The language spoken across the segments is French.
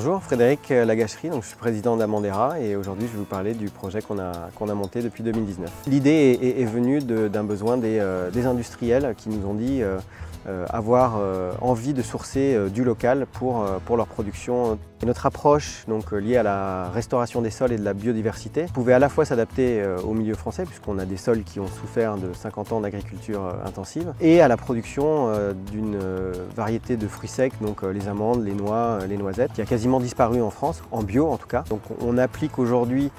Bonjour, Frédéric Lagachery, je suis président d'Amandera et aujourd'hui je vais vous parler du projet qu'on a monté depuis 2019. L'idée est venue d'un besoin des industriels qui nous ont dit avoir envie de sourcer du local pour leur production. Et notre approche liée à la restauration des sols et de la biodiversité pouvait à la fois s'adapter au milieu français puisqu'on a des sols qui ont souffert de 50 ans d'agriculture intensive et à la production d'une variété de fruits secs, donc les amandes, les noix, les noisettes, qui a quasiment disparu en France, en bio en tout cas. Donc on applique aujourd'hui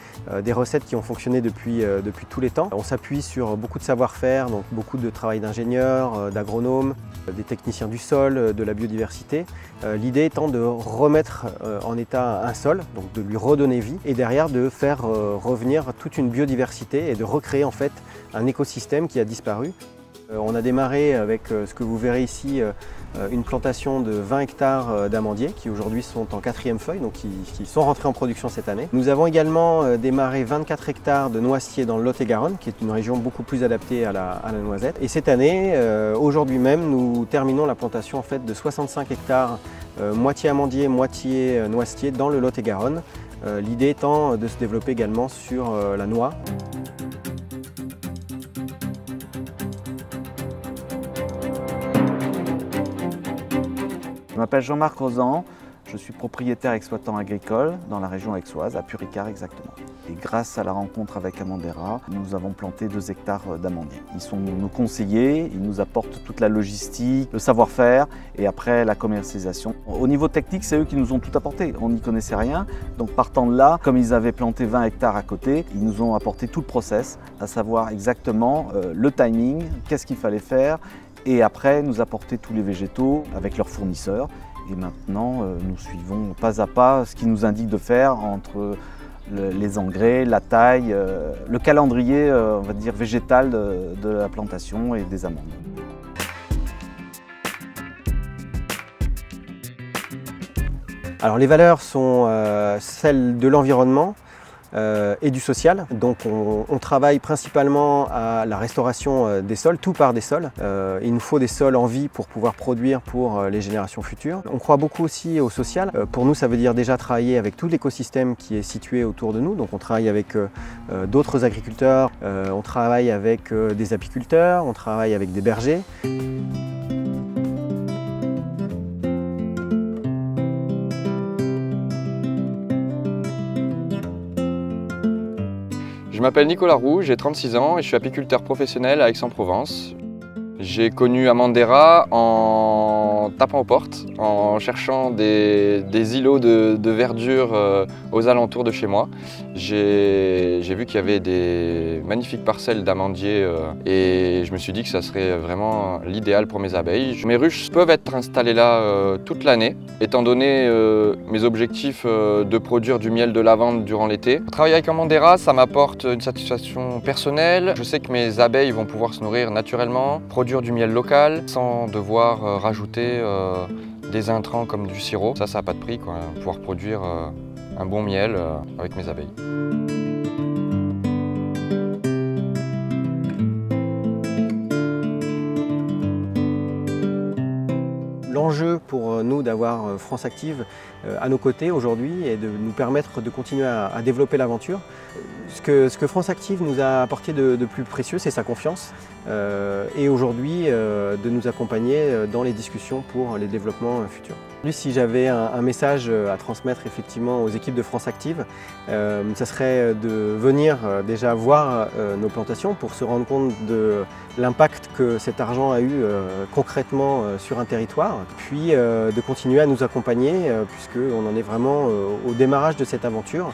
des recettes qui ont fonctionné depuis tous les temps. On s'appuie sur beaucoup de savoir-faire, donc beaucoup de travail d'ingénieurs, d'agronomes, des techniciens du sol, de la biodiversité. L'idée étant de remettre en état un sol, donc de lui redonner vie et derrière de faire revenir toute une biodiversité et de recréer en fait un écosystème qui a disparu. On a démarré avec ce que vous verrez ici, une plantation de 20 hectares d'amandiers qui aujourd'hui sont en 4e feuille, donc qui sont rentrés en production cette année. Nous avons également démarré 24 hectares de noisetiers dans le Lot-et-Garonne, qui est une région beaucoup plus adaptée à la noisette. Et cette année, aujourd'hui même, nous terminons la plantation en fait, de 65 hectares, moitié amandier, moitié noisetier dans le Lot-et-Garonne. L'idée étant de se développer également sur la noix. Je m'appelle Jean-Marc Rozan, je suis propriétaire exploitant agricole dans la région aixoise, à Puricard exactement. Et grâce à la rencontre avec Amandera, nous avons planté 2 hectares d'amandiers. Ils sont nos conseillers, ils nous apportent toute la logistique, le savoir-faire et après la commercialisation. Au niveau technique, c'est eux qui nous ont tout apporté. On n'y connaissait rien, donc partant de là, comme ils avaient planté 20 hectares à côté, ils nous ont apporté tout le process, à savoir exactement le timing, qu'est-ce qu'il fallait faire, et après nous apporter tous les végétaux avec leurs fournisseurs. Et maintenant, nous suivons pas à pas ce qu'ils nous indiquent de faire entre les engrais, la taille, le calendrier on va dire, végétal de la plantation et des amandes. Alors les valeurs sont celles de l'environnement, et du social. Donc on travaille principalement à la restauration des sols, tout part des sols. Il nous faut des sols en vie pour pouvoir produire pour les générations futures. On croit beaucoup aussi au social. Pour nous, ça veut dire déjà travailler avec tout l'écosystème qui est situé autour de nous. Donc on travaille avec d'autres agriculteurs, on travaille avec des apiculteurs, on travaille avec des bergers. Je m'appelle Nicolas Roux, j'ai 36 ans et je suis apiculteur professionnel à Aix-en-Provence. J'ai connu Amandera en tapant aux portes, en cherchant des îlots de verdure aux alentours de chez moi. J'ai vu qu'il y avait des magnifiques parcelles d'amandiers et je me suis dit que ça serait vraiment l'idéal pour mes abeilles. Mes ruches peuvent être installées là toute l'année, étant donné mes objectifs de produire du miel de lavande durant l'été. Travailler avec Amandera, ça m'apporte une satisfaction personnelle. Je sais que mes abeilles vont pouvoir se nourrir naturellement, produire du miel local sans devoir rajouter des intrants comme du sirop. Ça n'a pas de prix, quoi. Pouvoir produire un bon miel avec mes abeilles. L'enjeu pour nous d'avoir France Active à nos côtés aujourd'hui est de nous permettre de continuer à développer l'aventure. Ce que France Active nous a apporté de plus précieux, c'est sa confiance et aujourd'hui de nous accompagner dans les discussions pour les développements futurs. Si j'avais un message à transmettre effectivement aux équipes de France Active, ça serait de venir déjà voir nos plantations pour se rendre compte de l'impact que cet argent a eu concrètement sur un territoire, puis de continuer à nous accompagner puisqu'on en est vraiment au démarrage de cette aventure.